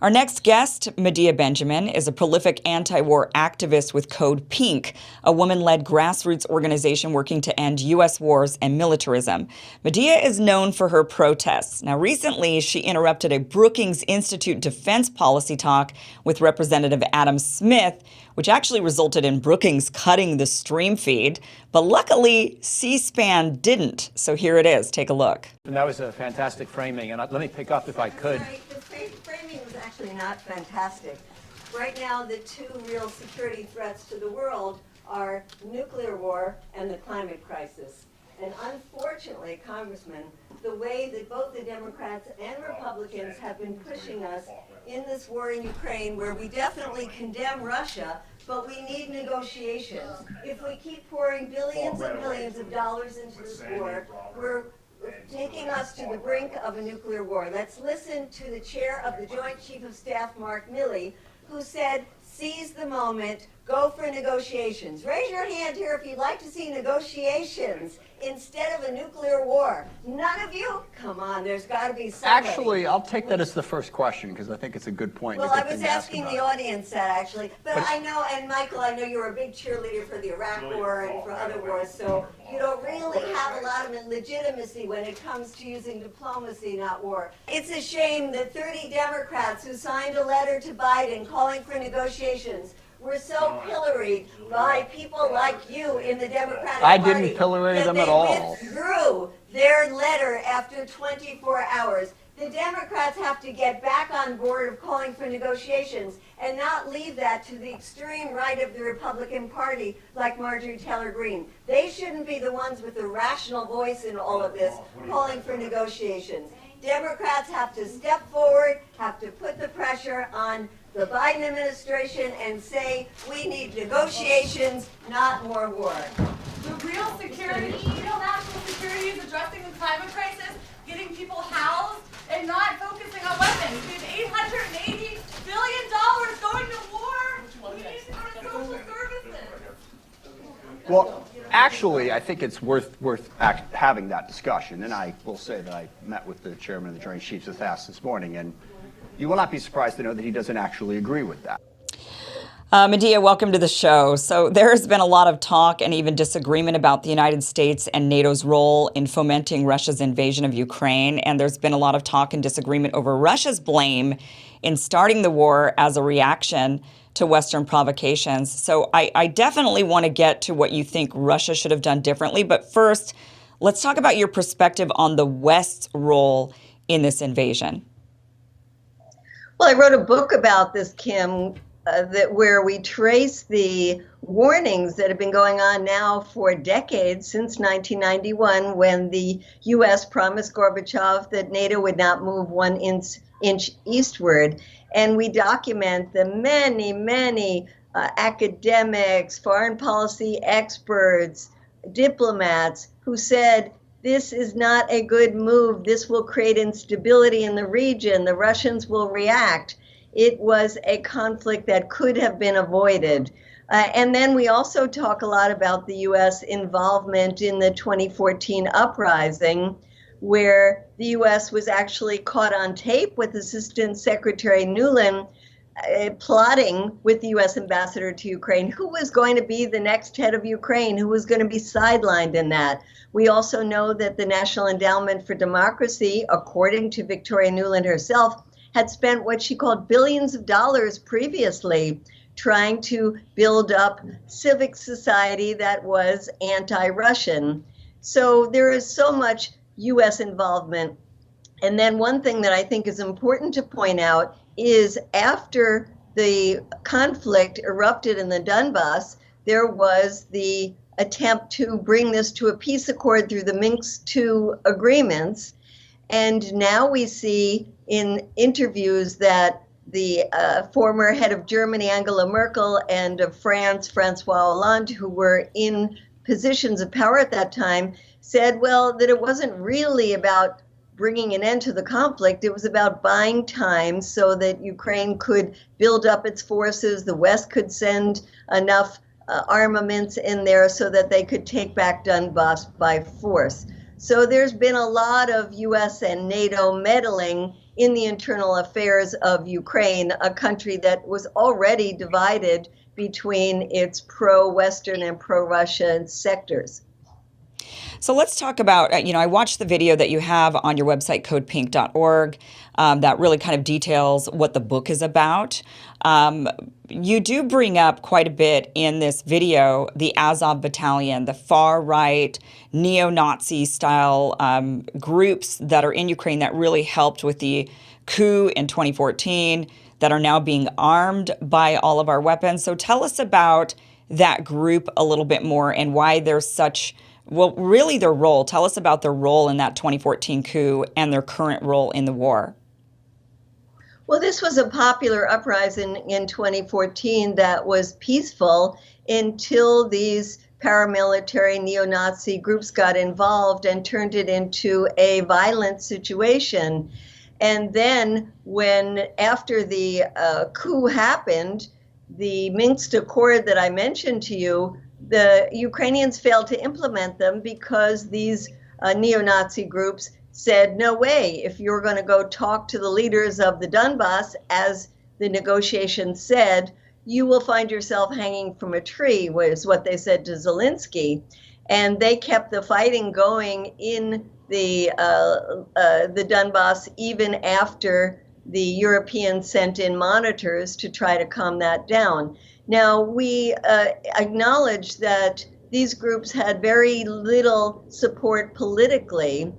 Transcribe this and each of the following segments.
Our next guest, Medea Benjamin, is a prolific anti-war activist with Code Pink, a woman-led grassroots organization working to end U.S. wars and militarism. Medea is known for her protests. Now, recently, she interrupted a Brookings Institute defense policy talk with Representative Adam Smith, which actually resulted in Brookings cutting the stream feed. But luckily, C-SPAN didn't. So here it is. Take a look. And that was a fantastic framing. And let me pick up, if I could. The framing was actually not fantastic. Right now, the two real security threats to the world are nuclear war and the climate crisis. And unfortunately, Congressman, the way that both the Democrats and Republicans have been pushing us in this war in Ukraine, where we definitely condemn Russia, but we need negotiations. If we keep pouring billions and billions of dollars into this war, we're taking us to the brink of a nuclear war. Let's listen to the chair of the Joint Chief of Staff, Mark Milley, who said, seize the moment, go for negotiations. Raise your hand here if you'd like to see negotiations instead of a nuclear war. None of you? Come on, there's got to be somebody. Actually, I'll take that as the first question, because I think it's a good point. Well, I was asking the audience that, actually. But I know, and Michael, I know you're a big cheerleader for the Iraq War and for other wars, so you don't really have a lot of legitimacy when it comes to using diplomacy, not war. It's a shame that 30 Democrats who signed a letter to Biden calling for negotiations were so pilloried by people like you in the Democratic Party. I didn't pillory them at all. They withdrew their letter after 24 hours. The Democrats have to get back on board of calling for negotiations and not leave that to the extreme right of the Republican Party like Marjorie Taylor Greene. They shouldn't be the ones with the rational voice in all of this calling for negotiations. Democrats have to step forward, have to put the pressure on the Biden administration and say we need negotiations, not more war. The real security, real national security is addressing the climate crisis, getting people housed, and not focusing on weapons. We have $880 billion going to war. We need to go to social services. Well, actually, I think it's worth having that discussion. And I will say that I met with the chairman of the Joint Chiefs of Staff this morning, and you will not be surprised to know that he doesn't actually agree with that. Medea, welcome to the show. So there's been a lot of talk and even disagreement about the United States and NATO's role in fomenting Russia's invasion of Ukraine. And there's been a lot of talk and disagreement over Russia's blame in starting the war as a reaction to Western provocations. So I definitely want to get to what you think Russia should have done differently. But first, let's talk about your perspective on the West's role in this invasion. Well, I wrote a book about this, Kim, where we trace the warnings that have been going on now for decades, since 1991, when the U.S. promised Gorbachev that NATO would not move 1 inch eastward. And we document the many academics, foreign policy experts, diplomats who said, this is not a good move. This will create instability in the region. The Russians will react. It was a conflict that could have been avoided. And then we also talk a lot about the U.S. involvement in the 2014 uprising, where the U.S. was actually caught on tape with Assistant Secretary Nuland plotting with the U.S. ambassador to Ukraine who was going to be the next head of Ukraine, who was going to be sidelined in that. We also know that the National Endowment for Democracy, according to Victoria Nuland herself, had spent what she called billions of dollars previously trying to build up civic society that was anti-Russian. So there is so much U.S. involvement. And then one thing that I think is important to point out is after the conflict erupted in the Donbass, there was the attempt to bring this to a peace accord through the Minsk II agreements. And now we see in interviews that the former head of Germany, Angela Merkel, and of France, Francois Hollande, who were in positions of power at that time, said, well, that it wasn't really about bringing an end to the conflict. It was about buying time so that Ukraine could build up its forces, the West could send enough armaments in there so that they could take back Donbass by force. So there's been a lot of US and NATO meddling in the internal affairs of Ukraine, a country that was already divided between its pro-Western and pro-Russian sectors. So let's talk about, I watched the video that you have on your website, codepink.org, that really kind of details what the book is about. You do bring up quite a bit in this video the Azov Battalion, the far-right, neo-Nazi style groups that are in Ukraine that really helped with the coup in 2014, that are now being armed by all of our weapons. So tell us about that group a little bit more and why there's such, well, really their role. Tell us about their role in that 2014 coup and their current role in the war. Well, this was a popular uprising in 2014 that was peaceful until these paramilitary neo-Nazi groups got involved and turned it into a violent situation. And then after the coup happened, the Minsk Accord that I mentioned to you, the Ukrainians failed to implement them because these neo-Nazi groups said, no way, if you're going to go talk to the leaders of the Donbass, as the negotiations said, you will find yourself hanging from a tree, was what they said to Zelensky. And they kept the fighting going in the Donbass even after the Europeans sent in monitors to try to calm that down. Now, we acknowledge that these groups had very little support politically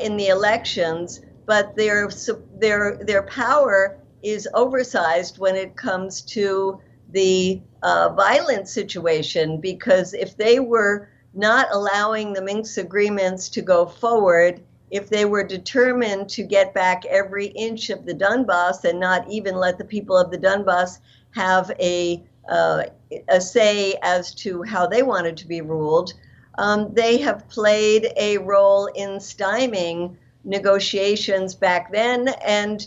in the elections, but their power is oversized when it comes to the violent situation, because if they were not allowing the Minsk agreements to go forward, if they were determined to get back every inch of the Donbass and not even let the people of the Donbass have a say as to how they wanted to be ruled, they have played a role in stymieing negotiations back then, and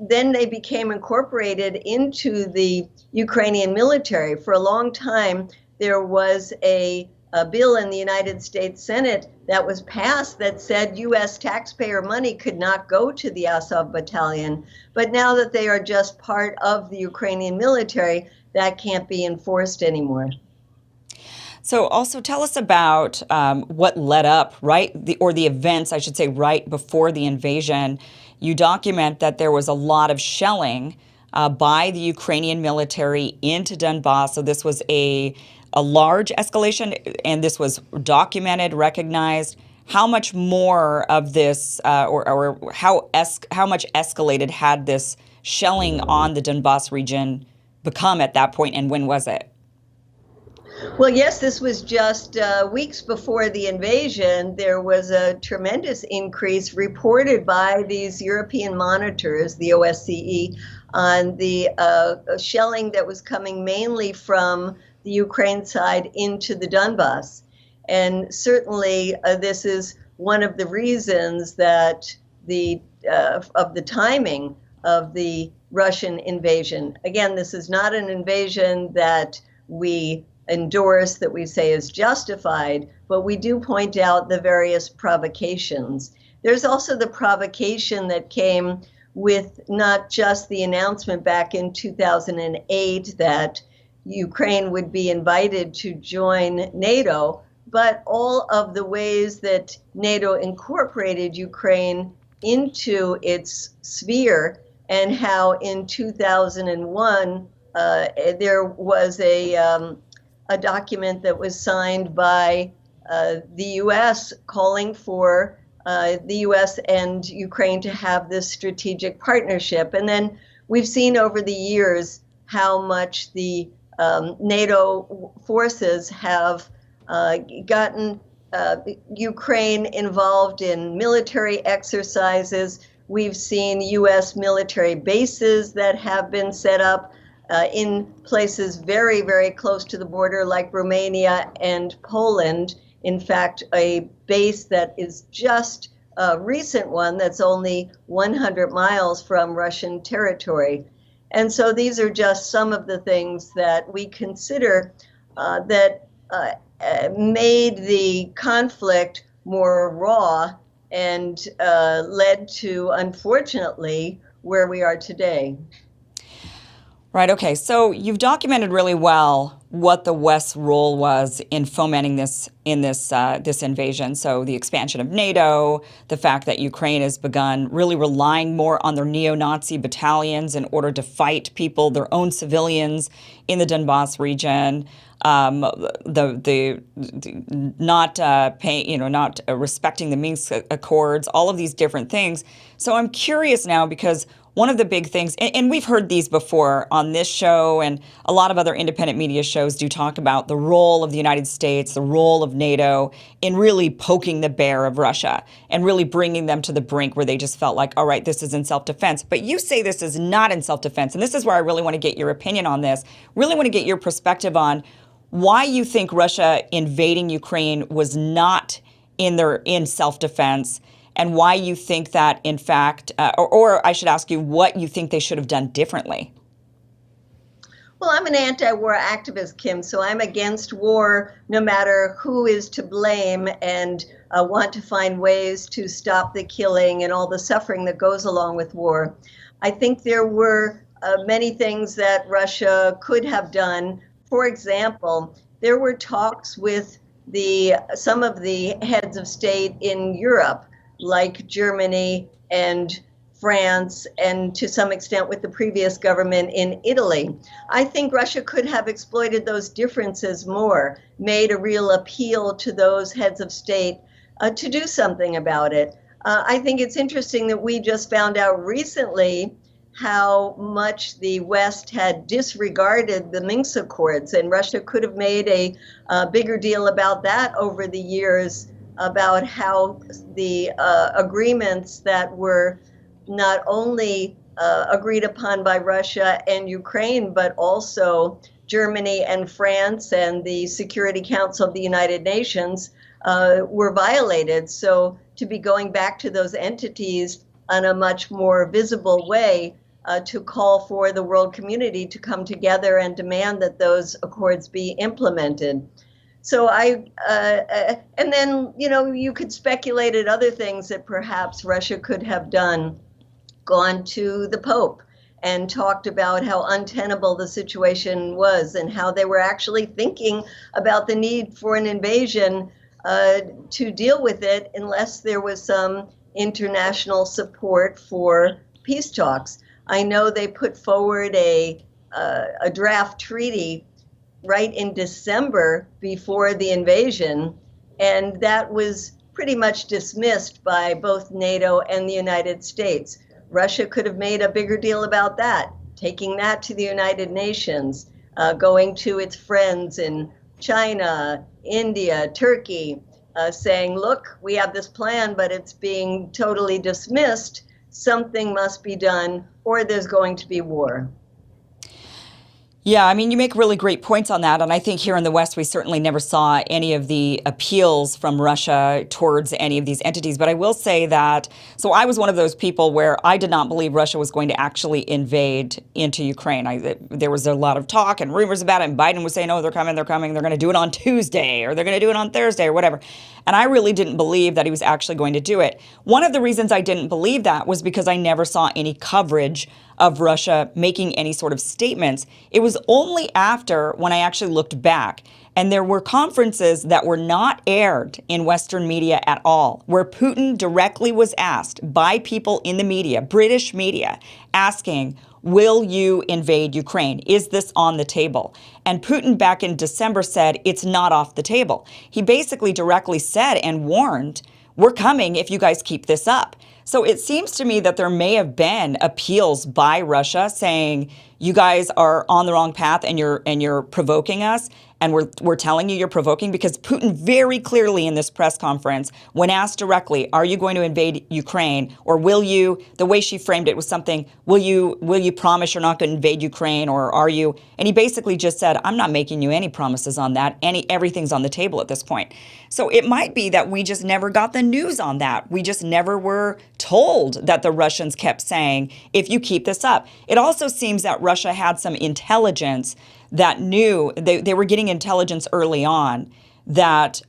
then they became incorporated into the Ukrainian military. For a long time, there was a bill in the United States Senate that was passed that said U.S. taxpayer money could not go to the Azov Battalion. But now that they are just part of the Ukrainian military, that can't be enforced anymore. So also tell us about what led up, the events, I should say, right before the invasion. You document that there was a lot of shelling by the Ukrainian military into Donbass. So this was a large escalation, and this was documented, recognized. How much more of this, or how much escalated had this shelling on the Donbass region become at that point, and when was it? Well, yes, this was just weeks before the invasion. There was a tremendous increase reported by these European monitors, the OSCE, on the shelling that was coming mainly from the Ukraine side into the Donbass. And certainly this is one of the reasons that of the timing of the Russian invasion. Again, this is not an invasion that we endorse, that we say is justified, but we do point out the various provocations. There's also the provocation that came with not just the announcement back in 2008 that Ukraine would be invited to join NATO, but all of the ways that NATO incorporated Ukraine into its sphere, and how in 2001 there was a document that was signed by the U.S. calling for the U.S. and Ukraine to have this strategic partnership. And then we've seen over the years how much the NATO forces have gotten Ukraine involved in military exercises. We've seen U.S. military bases that have been set up in places very, very close to the border, like Romania and Poland. In fact, a base that is just a recent one that's only 100 miles from Russian territory. And so these are just some of the things that we consider that made the conflict more raw, and led to, unfortunately, where we are today. Right. Okay. So you've documented really well what the West's role was in fomenting this invasion. So the expansion of NATO, the fact that Ukraine has begun really relying more on their neo-Nazi battalions in order to fight people, their own civilians in the Donbass region. The not paying, not respecting the Minsk Accords, all of these different things. So I'm curious now because one of the big things, and we've heard these before on this show and a lot of other independent media shows do talk about the role of the United States, the role of NATO in really poking the bear of Russia and really bringing them to the brink where they just felt like, all right, this is in self-defense. But you say this is not in self-defense. And this is where I really want to get your opinion on this, really want to get your perspective on why you think Russia invading Ukraine was not in self-defense, and why you think that, in fact, or I should ask you what you think they should have done differently. Well, I'm an anti-war activist, Kim, so I'm against war no matter who is to blame, and want to find ways to stop the killing and all the suffering that goes along with war. I think there were many things that Russia could have done. For example, there were talks with some of the heads of state in Europe, like Germany and France, and to some extent with the previous government in Italy. I think Russia could have exploited those differences more, made a real appeal to those heads of state to do something about it. I think it's interesting that we just found out recently how much the West had disregarded the Minsk Accords, and Russia could have made a bigger deal about that over the years, about how the agreements that were not only agreed upon by Russia and Ukraine, but also Germany and France and the Security Council of the United Nations were violated. So to be going back to those entities on a much more visible way to call for the world community to come together and demand that those accords be implemented. So and then, you could speculate at other things that perhaps Russia could have done, gone to the Pope and talked about how untenable the situation was and how they were actually thinking about the need for an invasion to deal with it unless there was some international support for peace talks. I know they put forward a draft treaty right in December before the invasion, and that was pretty much dismissed by both NATO and the United States. Russia could have made a bigger deal about that, taking that to the United Nations, going to its friends in China, India, Turkey, saying, look, we have this plan, but it's being totally dismissed. Something must be done, or there's going to be war. Yeah, I mean, you make really great points on that. And I think here in the West, we certainly never saw any of the appeals from Russia towards any of these entities. But I will say that, so I was one of those people where I did not believe Russia was going to actually invade into Ukraine. There was a lot of talk and rumors about it. And Biden was saying, oh, they're coming. They're going to do it on Tuesday, or they're going to do it on Thursday, or whatever. And I really didn't believe that he was actually going to do it. One of the reasons I didn't believe that was because I never saw any coverage of Russia making any sort of statements. It was only after when I actually looked back, and there were conferences that were not aired in Western media at all, where Putin directly was asked by people in the media, British media, asking, will you invade Ukraine? Is this on the table? And Putin back in December said, it's not off the table. He basically directly said and warned, we're coming if you guys keep this up. So it seems to me that there may have been appeals by Russia saying, you guys are on the wrong path and you're provoking us. And we're telling you you're provoking, because Putin very clearly in this press conference, when asked directly, are you going to invade Ukraine, or will you, the way she framed it was something, will you promise you're not going to invade Ukraine, or are you? And he basically just said, I'm not making you any promises on that. Everything's on the table at this point. So it might be that we just never got the news on that. We just never were told that the Russians kept saying, if you keep this up. It also seems that Russia had some intelligence that knew, they were getting intelligence early on that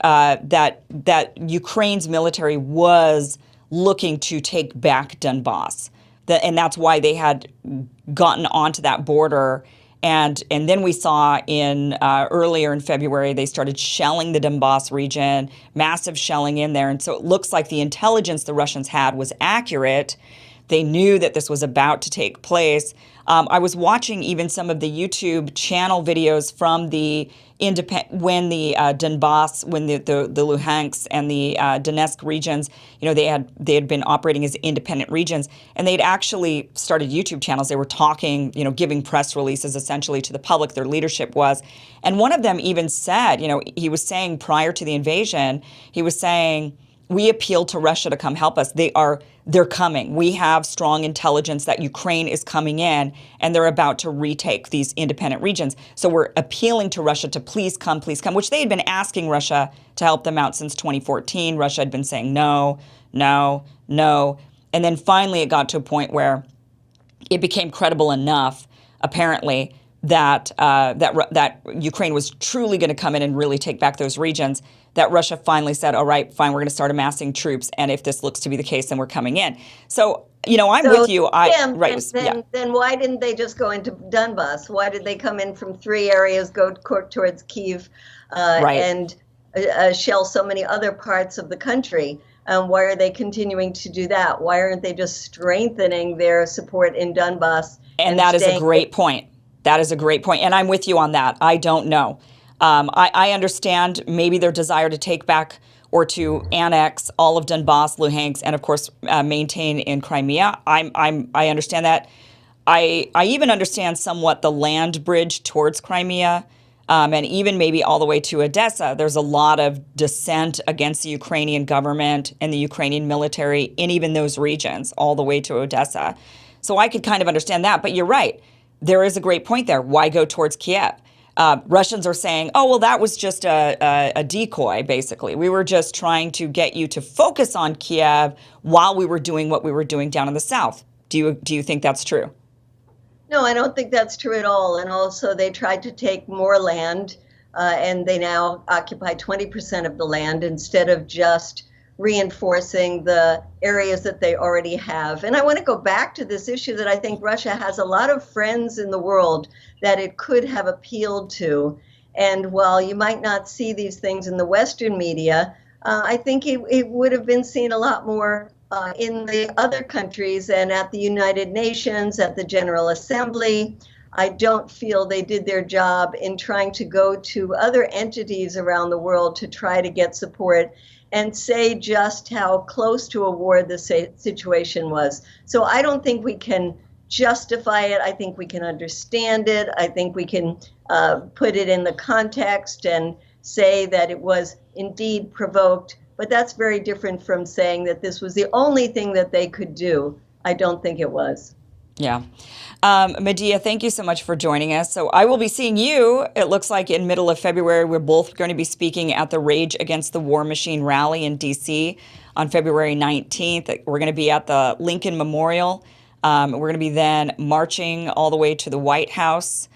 Ukraine's military was looking to take back Donbass, and that's why they had gotten onto that border. And then we saw in earlier in February, they started shelling the Donbass region, massive shelling in there. And so it looks like the intelligence the Russians had was accurate. They knew that this was about to take place. I was watching even some of the YouTube channel videos from the when the Donbass, when the Luhansk and the Donetsk regions, they had been operating as independent regions, and they'd actually started YouTube channels. They were talking, giving press releases essentially to the public. Their leadership was, and one of them even said, he was saying prior to the invasion, he was saying, we appeal to Russia to come help us. They're coming. We have strong intelligence that Ukraine is coming in and they're about to retake these independent regions. So we're appealing to Russia to please come, which they had been asking Russia to help them out since 2014. Russia had been saying no, no, no. And then finally it got to a point where it became credible enough, apparently, that Ukraine was truly going to come in and really take back those regions, that Russia finally said, all right, fine, we're going to start amassing troops, and if this looks to be the case, then we're coming in. So, I'm with you. Then why didn't they just go into Donbass? Why did they come in from 3 areas, go towards Kyiv, and shell so many other parts of the country? Why are they continuing to do that? Why aren't they just strengthening their support in Donbass? And that is a great point. That is a great point. And I'm with you on that. I don't know. I understand maybe their desire to take back or to annex all of Donbass, Luhansk, and of course maintain in Crimea. I understand that. I even understand somewhat the land bridge towards Crimea, and even maybe all the way to Odessa. There's a lot of dissent against the Ukrainian government and the Ukrainian military in even those regions, all the way to Odessa. So I could kind of understand that. But you're right. There is a great point there. Why go towards Kiev? Russians are saying, oh, well, that was just a decoy, basically. We were just trying to get you to focus on Kiev while we were doing what we were doing down in the south. Do you think that's true? No, I don't think that's true at all. And also they tried to take more land, and they now occupy 20% of the land instead of just reinforcing the areas that they already have. And I want to go back to this issue that I think Russia has a lot of friends in the world that it could have appealed to. And while you might not see these things in the Western media, I think it would have been seen a lot more in the other countries and at the United Nations, at the General Assembly. I don't feel they did their job in trying to go to other entities around the world to try to get support and say just how close to a war the situation was. So I don't think we can justify it. I think we can understand it. I think we can put it in the context and say that it was indeed provoked. But that's very different from saying that this was the only thing that they could do. I don't think it was. Yeah. Medea, thank you so much for joining us. So I will be seeing you, it looks like in middle of February. We're both going to be speaking at the Rage Against the War Machine rally in D.C. on February 19th. We're going to be at the Lincoln Memorial. We're going to be then marching all the way to the White House.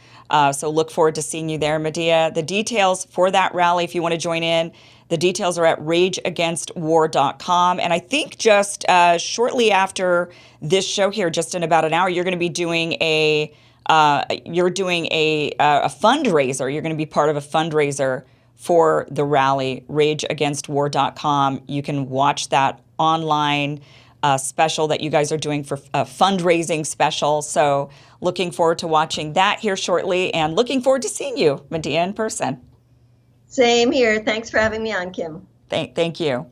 So look forward to seeing you there, Medea. The details for that rally, if you want to join in, the details are at rageagainstwar.com. And I think just shortly after this show here, just in about an hour, you're going to be doing a fundraiser. You're going to be part of a fundraiser for the rally, rageagainstwar.com. You can watch that online special that you guys are doing for a fundraising special. So looking forward to watching that here shortly and looking forward to seeing you, Medea, in person. Same here. Thanks for having me on, Kim. Thank you.